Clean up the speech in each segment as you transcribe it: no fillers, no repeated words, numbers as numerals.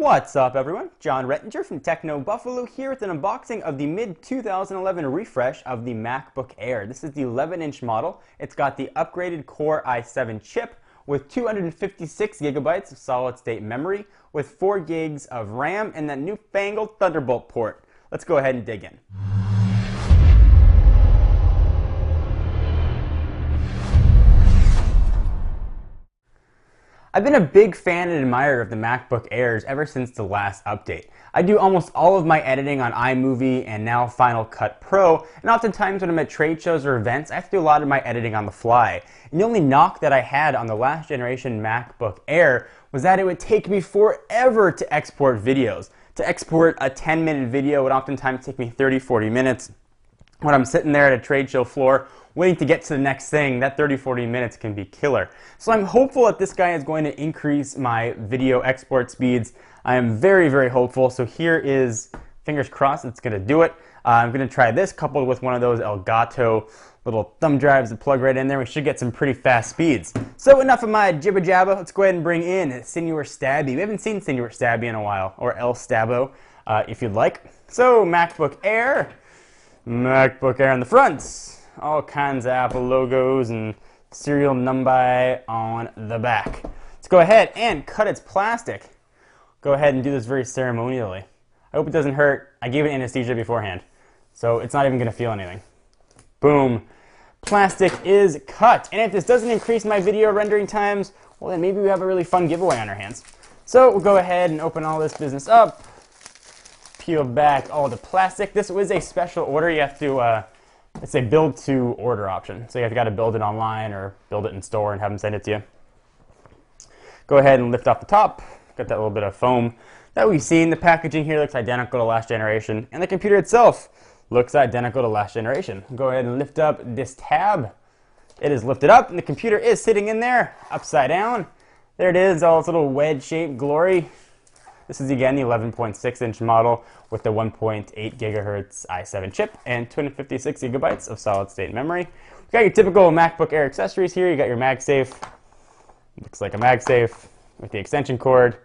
What's up everyone? John Rettinger from Techno Buffalo here with an unboxing of the mid-2011 refresh of the MacBook Air. This is the 11-inch model. It's got the upgraded Core i7 chip with 256 gigabytes of solid-state memory with 4 gigs of RAM and that newfangled Thunderbolt port. Let's go ahead and dig in. I've been a big fan and admirer of the MacBook Airs ever since the last update. I do almost all of my editing on iMovie and now Final Cut Pro, and oftentimes when I'm at trade shows or events, I have to do a lot of my editing on the fly. And the only knock that I had on the last generation MacBook Air was that it would take me forever to export videos. To export a 10-minute video would oftentimes take me 30-40 minutes. When I'm sitting there at a trade show floor waiting to get to the next thing, that 30-40 minutes can be killer. So I'm hopeful that this guy is going to increase my video export speeds. I am very, very hopeful. So here is, fingers crossed, it's going to do it. I'm going to try this coupled with one of those Elgato little thumb drives that plug right in there. We should get some pretty fast speeds. So enough of my jibber jabber. Let's go ahead and bring in Senor Stabby. We haven't seen Senor Stabby in a while, or El Stabbo, if you'd like. So MacBook Air on the front. All kinds of Apple logos and serial number on the back. Let's go ahead and cut its plastic. Go ahead and do this very ceremonially. I hope it doesn't hurt. I gave it anesthesia beforehand, so it's not even going to feel anything. Boom. Plastic is cut. And if this doesn't increase my video rendering times, well then maybe we have a really fun giveaway on our hands. So we'll go ahead and open all this business up. Peel back all the plastic. This was a special order. You have to, it's a build to order option. So you've got to build it online or build it in store and have them send it to you. Go ahead and lift off the top. Got that little bit of foam that we've seen. The packaging here looks identical to last generation. And the computer itself looks identical to last generation. Go ahead and lift up this tab. It is lifted up and the computer is sitting in there upside down. There it is, all its little wedge-shaped glory. This is again the 11.6-inch model with the 1.8 gigahertz i7 chip and 256 gigabytes of solid-state memory. You've got your typical MacBook Air accessories here. You got your MagSafe, looks like a MagSafe with the extension cord.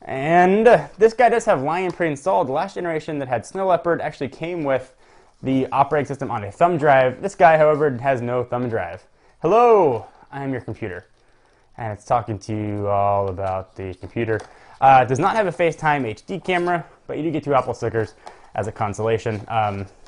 And this guy does have Lion pre-installed. The last generation that had Snow Leopard actually came with the operating system on a thumb drive. This guy, however, has no thumb drive. Hello, I am your computer. And it's talking to you all about the computer. It does not have a FaceTime HD camera, but you do get 2 Apple stickers as a consolation.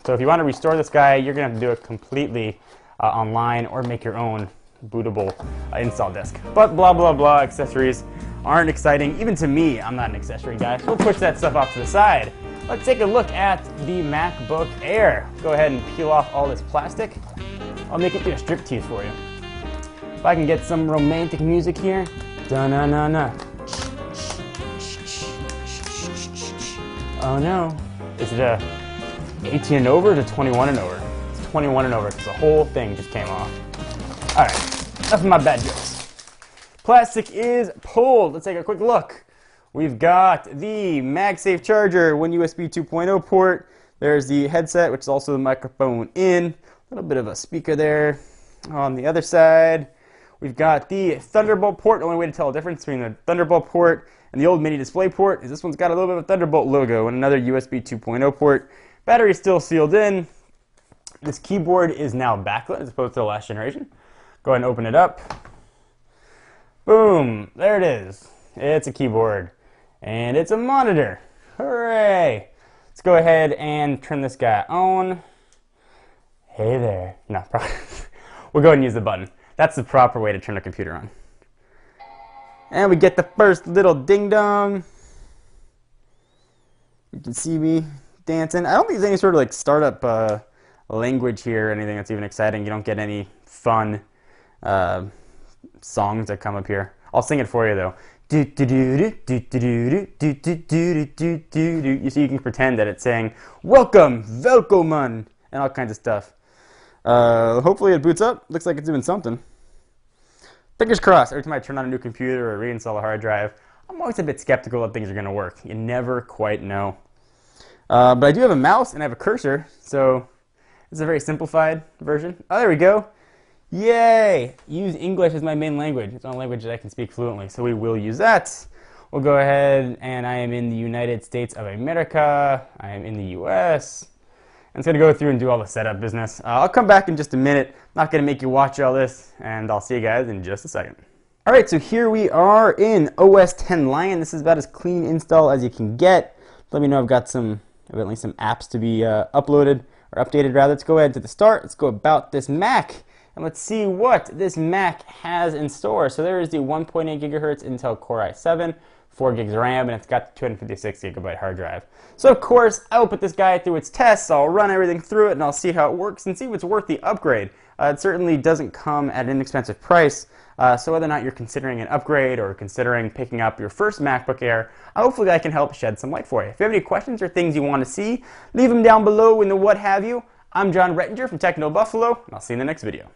So if you want to restore this guy, you're going to have to do it completely online or make your own bootable install disk. But blah, blah, blah, accessories aren't exciting. Even to me, I'm not an accessory guy. So we'll push that stuff off to the side. Let's take a look at the MacBook Air. Go ahead and peel off all this plastic. I'll make it do a striptease for you. If I can get some romantic music here. Da-na-na-na. Oh no. Is it 18 and over or is it 21 and over? It's 21 and over because the whole thing just came off. Alright, enough of my bad jokes. Plastic is pulled. Let's take a quick look. We've got the MagSafe charger, one USB 2.0 port. There's the headset, which is also the microphone in. A little bit of a speaker there. On the other side, we've got the Thunderbolt port. The only way to tell the difference between the Thunderbolt port and the old mini display port is this one's got a little bit of a Thunderbolt logo and another USB 2.0 port. Battery is still sealed in. This keyboard is now backlit as opposed to the last generation. Go ahead and open it up. Boom, there it is. It's a keyboard and it's a monitor. Hooray! Let's go ahead and turn this guy on. Hey there. No, we'll go ahead and use the button. That's the proper way to turn a computer on. And we get the first little ding-dong. You can see me dancing. I don't think there's any sort of like startup language here or anything that's even exciting. You don't get any fun songs that come up here. I'll sing it for you though. You see, you can pretend that it's saying welcome, welcome, and all kinds of stuff. Hopefully it boots up. Looks like it's doing something. Fingers crossed. Every time I turn on a new computer or reinstall a hard drive, I'm always a bit skeptical that things are going to work. You never quite know. But I do have a mouse and I have a cursor, so it's a very simplified version. Oh, there we go. Yay! Use English as my main language. It's the only language that I can speak fluently, so we will use that. We'll go ahead, and I am in the United States of America. I am in the US. And it's going to go through and do all the setup business. I'll come back in just a minute. Not going to make you watch all this, and I'll see you guys in just a second. All right, so here we are in OS X Lion. This is about as clean install as you can get. Let me know I've got evidently some apps to be uploaded, or updated rather. Let's go ahead to the start. Let's go about this Mac, and let's see what this Mac has in store. So there is the 1.8 gigahertz Intel Core i7, 4 gigs of RAM, and it's got the 256 gigabyte hard drive. So of course, I will put this guy through its tests. I'll run everything through it, and I'll see how it works and see if it's worth the upgrade. It certainly doesn't come at an inexpensive price. So whether or not you're considering an upgrade or considering picking up your first MacBook Air, hopefully I can help shed some light for you. If you have any questions or things you want to see, leave them down below in the what have you. I'm John Rettinger from Techno Buffalo, and I'll see you in the next video.